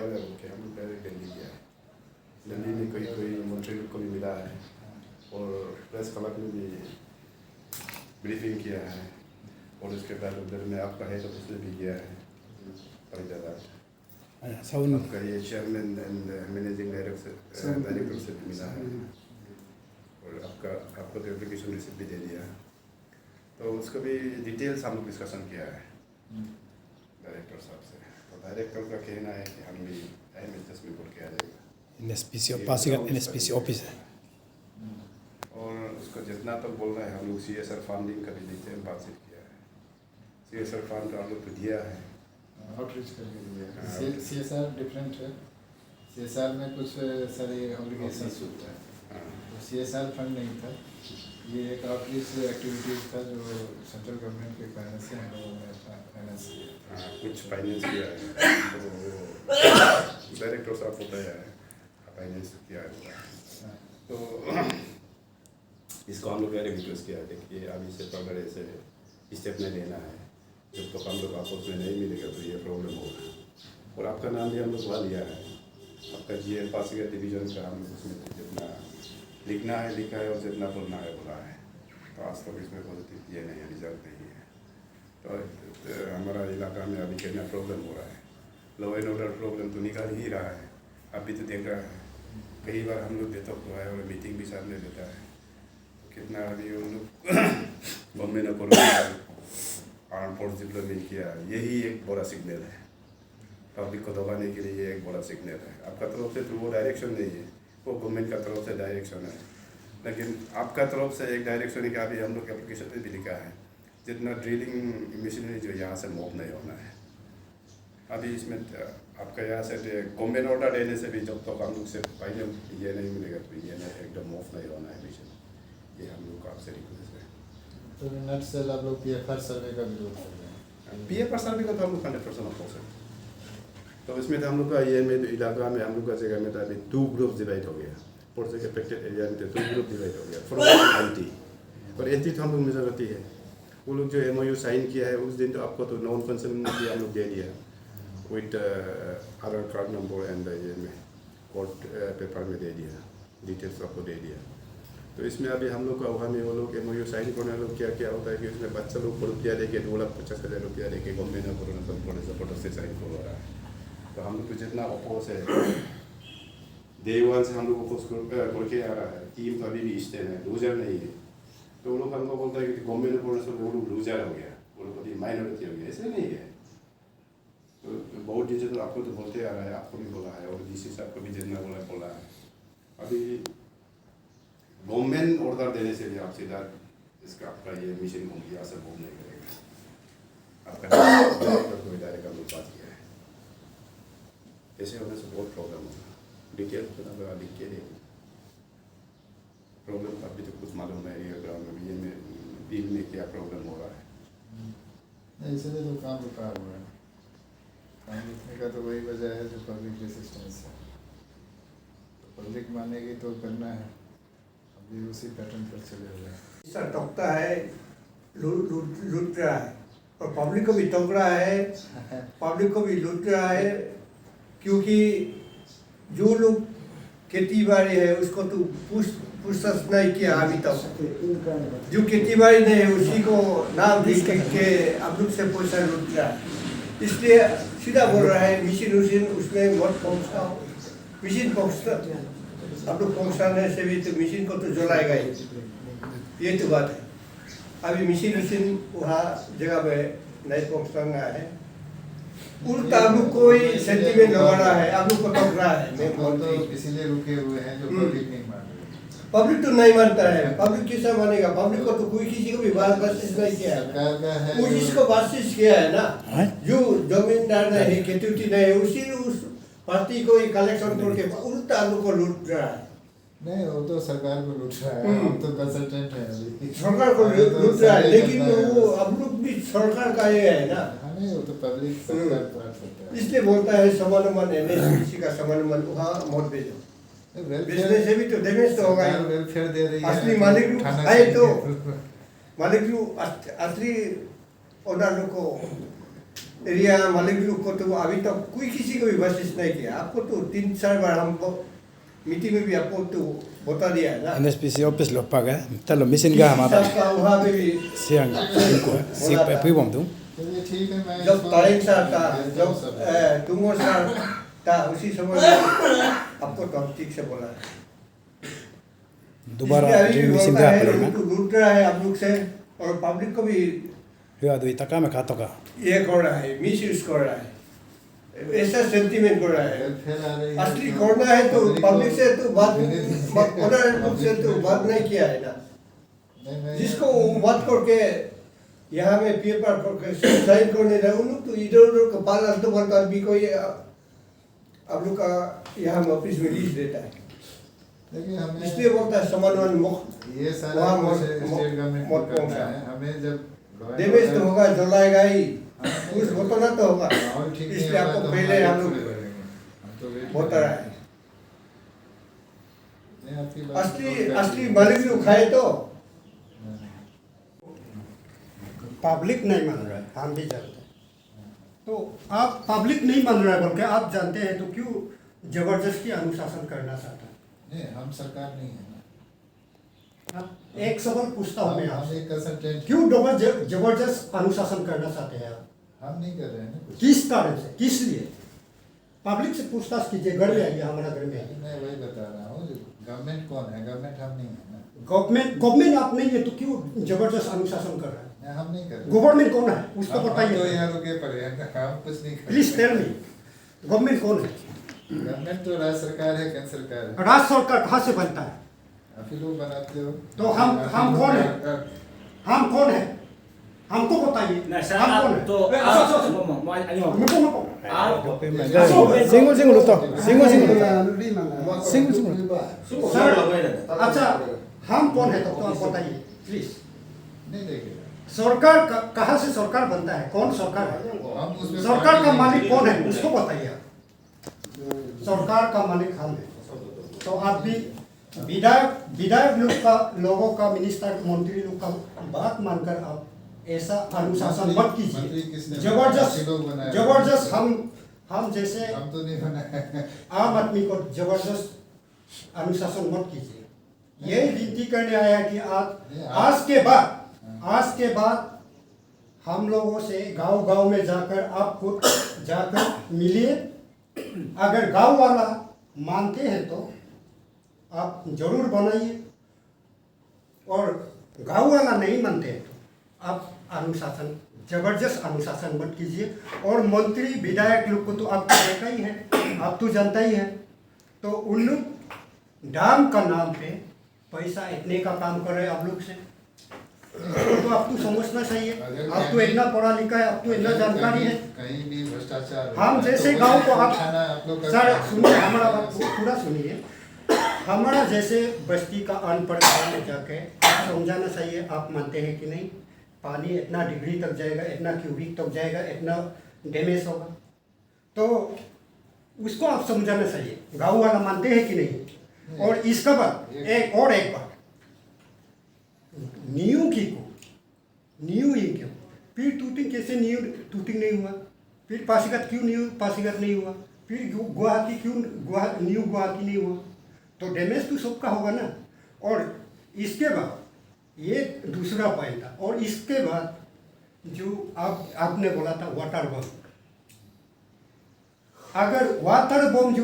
वाले बोल के हम लोग डायरेक्ट दिल्ली गया है। दिल्ली में कोई मंत्री लोग को भी मिला है और प्रेस क्लब में भी ब्रीफिंग किया है और उसके बाद उधर में आपका है तो उसने भी किया है आपका ये चेयरमैन एंड मैनेजिंग डायरेक्टर से भी मिला है और आपको तो एप्लीकेशन रिसिप्ट भी दे दिया तो उसका भी डिटेल्स हम लोग डिस्कशन किया है डायरेक्टर साहब से। तो डायरेक्टर का कहना है कि हम भी IMHS में बोल के आ जाएगा NSPC पासीघाट NSPC ऑफिस है और उसको जितना तक बोल रहा है हम लोग CSR फंडिंग का भी डिटेल बातचीत किया है। CSR फंड तो हम लोग तो दिया है आउटरीच करके दिया। CSR डिफरेंट है। CSR में कुछ सारे ऑब्लिगेशंस होता है तो CSR फंड नहीं था, ये एक आउटरीच एक्टिविटीज़ था जो सेंट्रल गवर्नमेंट के फाइनेंस से हम लोगों ने फाइनेंस किया। कुछ फाइनेंस किया है तो डायरेक्टर साहब होता है फाइनेंस किया है तो इसको हम लोग रिक्वेस्ट किया है कि अभी से तो अगर ऐसे स्टेप में लेना है जब तो हम लोग आपस में नहीं मिलेगा तो ये प्रॉब्लम होगा। और आपका नाम भी हम लोग वहाँ लिया है, आपका GM पासीघाट डिवीजन का हम लोग उसमें जितना लिखना है लिखा है और जितना बोलना है बोला है। तो आज तक इसमें पॉजिटिव ये नहीं है, रिजल्ट नहीं है। तो हमारा इलाका में अभी कितना प्रॉब्लम हो रहा है, लॉ एंड ऑर्डर प्रॉब्लम तो निकाल ही रहा है। अभी तो देख रहा है कई बार हम लोग बेतक हुआ है और मीटिंग भी सामने देता है तो कितना अभी उन लोग गवर्नमेंट को आर्म फोर्स डिप्लॉयमेंट किया, यही एक बड़ा सिग्नल है पब्लिक को दबाने के लिए। ये एक बड़ा सिग्नल है आपका तरफ से, तो वो डायरेक्शन नहीं है, वो गवर्नमेंट का तरफ से डायरेक्शन है। लेकिन आपका तरफ से एक डायरेक्शन है कि अभी हम लोग एप्लीकेशन में भी लिखा है जितना ड्रिलिंग मशीनरी जो यहाँ से मूव नहीं होना है। अभी इसमें आपका यहाँ से गवर्नमेंट ऑर्डर देने से भी जब तक हम लोग से फाइनल ये नहीं मिलेगा तो ये एकदम मूव नहीं होना है मिशन। ये हम लोग का आपसे रिक्वेस्ट है। तो नेट से आप लोग PFR सर्वे का विरोध कर रहे हैं। PFR सर्वे का तो हम लोग 100% अपोज है। तो इसमें तो हम लोग का ये में इलाका में हम लोग का जगह में तो अभी 2 ग्रुप डिवाइड हो गया। प्रोजेक्ट अफेक्टेड एरिया में 2 ग्रुप डिवाइड हो गया फ्रॉम एंटी और एंटी तो हम लोग मेजॉरिटी है। वो लोग जो MOU साइन किया है उस दिन तो आपको तो नॉन कंसेंट हम लोग दे दिया with Aadhaar card number and ये में कोर्ट पेपर में दे दिया, डिटेल्स आपको दे दिया। तो इसमें अभी हम लोग का वहाँ में वो लोग MOU साइन करने लोग क्या होता है कि उसमें बच्चा लोग रुपया देके 2,50,000 रुपया देके गवर्नमेंट को बड़े सपोर्टर से साइन करवा रहा है। तो हम लोग को जितना अपोज है डे 1 से हम लोग अपोज करके आ रहा है। टीम तो अभी भी स्टैंड है, लूजर नहीं है। तो वो लोग हमको बोलता है कि गवर्नमेंट को वो लोग लूजर हो गया, वो लोग माइनॉरिटी हो गया, ऐसे नहीं है। तो बहुत चीज़ें तो आपको तो बोलते आ रहा है, आपको भी बोला है और DC साहब को भी जितना बोला है। अभी गवर्नमेंट ऑर्डर देने से भी आप सीधा इसका आपका ये मिशन को यहाँ से मूव नहीं करेगा। आपका डायरेक्टर को डायरेक्ट हम लोग बात किया है, ऐसे होने से बहुत प्रॉब्लम होगा। डिटेल बता लिख के देंगे प्रॉब्लम का। अभी तो कुछ मालूम है ये ग्राउंड में ये में बिल में क्या प्रॉब्लम हो रहा है। नहीं इसलिए तो काम रुका हुआ है। काम रुकने का तो वही वजह है जो पब्लिक रेसिस्टेंस है। तो पब्लिक मानेगी तो करना है, अभी उसी पैटर्न पर चले हुए हैं। ऐसा टोकता है, लूट रहा है और पब्लिक को भी टोक रहा है, पब्लिक को भी लूट रहा है। क्योंकि जो लोग खेती बाड़ी है उसको तो पूछताछ नहीं किया अभी तक। जो खेती बाड़ी नहीं है उसी को नाम लिख के आप लोग से पैसा लूट रहा है। इसलिए सीधा बोल रहा है मशीन उसमें मत पहुँचता हो। मशीन पहुँचता आप लोग पहुँचाने से भी तो मशीन को तो जलाएगा ही, ये तो बात है। अभी मशीन वहाँ जगह पे नहीं पहुँचाना है, उल्टा आप लोग कोई सेंटीमेंट लगा रहा है, आप लोग को टोक रहा है। मैं तो इसीलिए रुके हुए हैं जो पब्लिक नहीं मान रही। पब्लिक तो नहीं मानता है, पब्लिक कैसे मानेगा? पब्लिक को तो कोई किसी को भी बातचीत नहीं किया है, वो जिसको बातचीत किया है ना, जो जमींदार नहीं है, खेती उठी नहीं है, उसी उस पार्टी को कलेक्शन करके उल्टा लोग को लूट रहा है। नहीं वो तो सरकार को लूट रहा है, हम तो कंसल्टेंट है अभी। सरकार को लूट रहा है, लेकिन वो अब लोग भी सरकार का ये है ना। नहीं वो तो पब्लिक सरकार प्राप्त होता है। इसलिए बोलता है समानुमान किसी का समानुमान वहाँ मत भेजो। बेचने से भी तो डैमेज तो होगा। वेलफेयर दे रही है, असली मालिक लोग आए तो मालिक लोग असली ओनर लोग को एरिया मालिक लोग को तो अभी तक कोई किसी को भी बर्दाश्त नहीं किया। आपको तो 3-4 बार हमको मीटिंग में भी आपको तो बता दिया है ना। NSPC ऑफिस लोग पागा तलो मिशन का हमारा सबका वहाँ पे भी सियांग को सी पे बम दूं चलिए ठीक है, मैं जब तारिक साहब था, जब तुमो साहब था, उसी समय में आपको तो ठीक से बोला है। दोबारा इसलिए अभी ड्रीम भी मिशन बोलता का है, पड़ेगा लोग तो लूट रहा है आप लोग से और पब्लिक को भी हुआ दो इतना में खाता का ये कर रहा है, मिस यूज कर रहा है, ऐसा सेंटीमेंट कर रहा है। फिर आ रही है असली करना है तो पब्लिक से तो बात ओनर लोग से तो बात नहीं किया है ना। नहीं, जिसको बात करके यहाँ में पेपर करके साइन करने रहे उन लोग तो इधर उधर का बाल तो बनता भी कोई आप लोग का यहाँ में ऑफिस में लीज देता है। देखिए हमें इसलिए बोलता है समाधान मुक्त ये सारा वहाँ कुछ मत- स्टेट गवर्नमेंट को मत करना पहुँचा। है। हमें जब डैमेज तो होगा, जलाएगा ही, हाँ, कुछ होता ना तो होगा। माहौल ठीक नहीं इसलिए होगा आपको तो पहले हम हम लोग थोड़ी बढ़ेंगे। हम तो वेट बता रहा है। नहीं, आपकी बात असली मालिक लोग खाए तो पब्लिक नहीं मान रहा है, हम भी जानते हैं। तो आप पब्लिक नहीं मान रहा है बोल के आप जानते हैं तो क्यों जबरदस्ती अनुशासन करना चाहता है? नहीं, हम सरकार नहीं है ना। हाँ? एक सवाल पूछता हूँ मैं हम आपसे, एक कंसल्टेंट, क्यों जबरदस्त अनुशासन करना चाहते हैं आप? हम नहीं कर रहे हैं ना कुछ। किस कारण से, किस लिए? पब्लिक से पूछताछ कीजिए, घर में आइए, हमारा घर में आइए। मैं वही बता रहा हूँ, गवर्नमेंट कौन है? गवर्नमेंट हम नहीं है ना। गवर्नमेंट आप नहीं है तो क्यों जबरदस्त अनुशासन कर रहा है? नहीं, हम नहीं कर रहे। गवर्नमेंट कौन है उसको हम तो बताइए, यहाँ रुके पड़े हैं, हम कुछ नहीं कर प्लीज टेल मी। गवर्नमेंट कौन है? गवर्नमेंट तो राज्य सरकार है, केंद्र सरकार है। राज्य सरकार कहाँ से बनता है? आप ही लोग बनाते हो। तो हम कौन है? हम कौन है? हमको बताइए, हम कौन है? तो single luto अच्छा हम कौन है तो आप बताइए प्लीज। नहीं देखिए, सरकार कहाँ से सरकार बनता है? कौन सरकार है? हम उसमें सरकार का मालिक कौन है उसको बताइए आप। सरकार का मालिक हम है तो आप भी विधायक लोगों का मिनिस्टर मंत्री लोग का बात मानकर आप ऐसा अनुशासन मत मंत्री कीजिए। किसने बनाया? आप ही लोग बनाए। जबरदस्त हम जैसे हम तो नहीं बनाए। आम आदमी को जबरदस्त अनुशासन मत कीजिए। यही विनती करने आया कि आज के बाद हम लोगों से गांव में जाकर आप खुद जाकर मिलिए। अगर गांव वाला मानते हैं तो आप जरूर बनाइए और गांव वाला नहीं मानते हैं तो आप अनुशासन जबरदस्त अनुशासन मत कीजिए। और मंत्री विधायक लोग को तो आपको देखा ही है, आप तो जानता ही है। तो उन लोग डाम का नाम पे पैसा इतने का काम कर रहे हैं आप लोग से, तो आपको समझना चाहिए। आप तो इतना पढ़ा लिखा है, आप तो इतना जानकारी है। कहीं भी भ्रष्टाचार हम जैसे तो गांव को आप आप लोग सर सुनिए, हमारा बात पूरा सुनिए। हमारा जैसे बस्ती का अनपढ़ गाँव में जाके आप समझाना चाहिए, आप मानते हैं कि नहीं पानी इतना डिग्री तक जाएगा, इतना क्यूबिक तक जाएगा, इतना डैमेज होगा, तो उसको आप समझाना चाहिए। गाँव वाला मानते हैं कि नहीं? और इसका बाद एक बात, नींव ही क्यों? फिर टूटिंग कैसे नींव टूटिंग नहीं हुआ? फिर पासीघाट क्यों नींव पासीघाट नहीं हुआ? फिर गुवाहाटी क्यों नींव गुवाहाटी नहीं हुआ? तो डैमेज तो सबका होगा ना। और इसके बाद ये दूसरा पॉइंट था। और इसके बाद जो आपने बोला था वाटर बम, अगर वाटर बम जो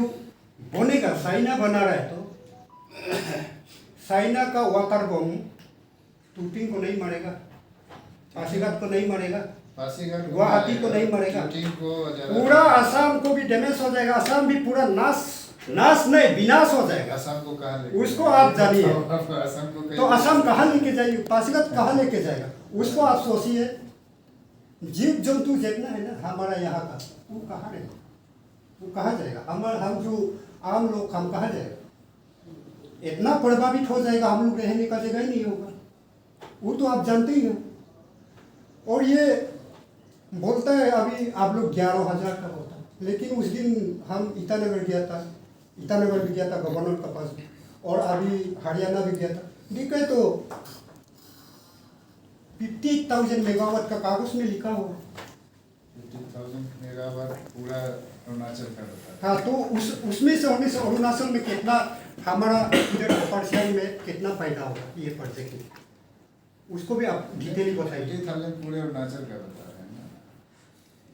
बनेगा, चाइना बना रहा है, तो चाइना का वाटर बम टूटिंग को नहीं मारेगा, पासीघाट को नहीं मारेगा, पासीघाट गुवाहाटी को नहीं मारेगा, शूटिंग को जरा- पूरा असम को भी डैमेज हो जाएगा। असम भी पूरा नाश नहीं विनाश हो जाएगा। असम को कहाँ लेके उसको आप जानिए। असम को कहीं- तो असम कहाँ लेके जाइए? पासीघाट कहाँ लेके जाएगा? उसको आप सोचिए। जीव जंतु जितना है ना हमारा यहाँ का, वो कहाँ रहेगा? वो कहाँ जाएगा? हम जो आम लोग हम कहाँ जाएगा? इतना प्रभावित हो जाएगा, हम लोग रहने का जगह ही नहीं होगा। वो तो आप जानते ही हो। और ये बोलता है अभी आप लोग 11,000 का होता, लेकिन उस दिन हम ईटानगर भी गया था गवर्नर के पास, और अभी हरियाणा भी गया था। देखा तो 50,000 मेगावाट का कागज में लिखा हुआ। 80,000 मेगावाट पूरा अरुणाचल का बता हाँ, तो उसमें से होने से अरुणाचल में कितना हमारा इधर परसेंट में कितना पैदा होगा ये प्रोजेक्ट में, उसको भी आप डिटेल बताइए। 80,000 पूरे अरुणाचल का बता रहे हैं ना,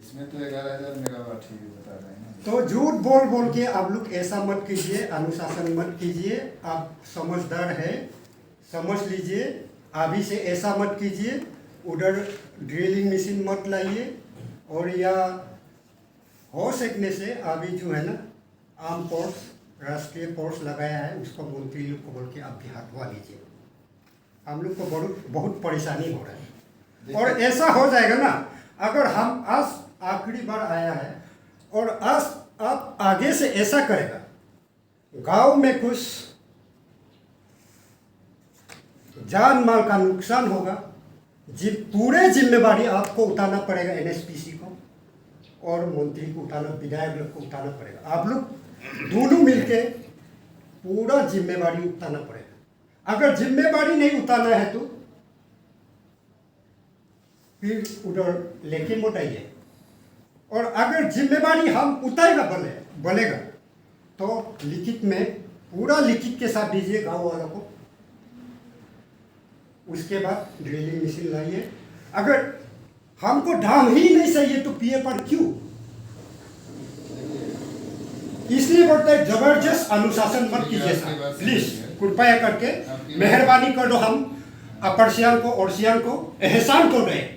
इसमें तो 11,000 मेगावाट ही बता रहे हैं ना। तो झूठ बोल बोल के आप लोग ऐसा मत कीजिए, अनुशासन मत कीजिए। आप समझदार है, समझ लीजिए। अभी से ऐसा मत कीजिए, उधर ड्रिलिंग मशीन मत लाइए, और या हो सकने से अभी जो है ना आर्म फोर्स, राष्ट्रीय फोर्स लगाया है, उसको मंत्री लोग को बोल के आप भी हटवा लीजिए। हम लोग को बहुत परेशानी हो रहा है। और ऐसा हो जाएगा ना, अगर हम आज आखिरी बार आया है और आज आप आगे से ऐसा करेगा, गांव में कुछ जान माल का नुकसान होगा, पूरे जिम्मेवारी आपको उठाना पड़ेगा, एनएचपीसी को और मंत्री को उठाना, विधायक लोग को उठाना पड़ेगा। आप लोग दोनों मिलके पूरा जिम्मेवारी उठाना पड़ेगा। अगर जिम्मेवारी नहीं उठाना है तो फिर उधर लेके मत आइए, और अगर जिम्मेवारी हम उठाएगा बोलेगा तो लिखित में, पूरा लिखित के साथ दीजिए गांव वालों को। उसके बाद ड्रिलिंग मशीन लाइए। अगर हमको दाम ही नहीं चाहिए तो पीए पर क्यों? इसलिए बोलते हैं जबरदस्त अनुशासन मत कीजिए साहब, प्लीज कृपया करके मेहरबानी कर दो। हम अपर सियांग को और सियांग को एहसान कर रहे हैं।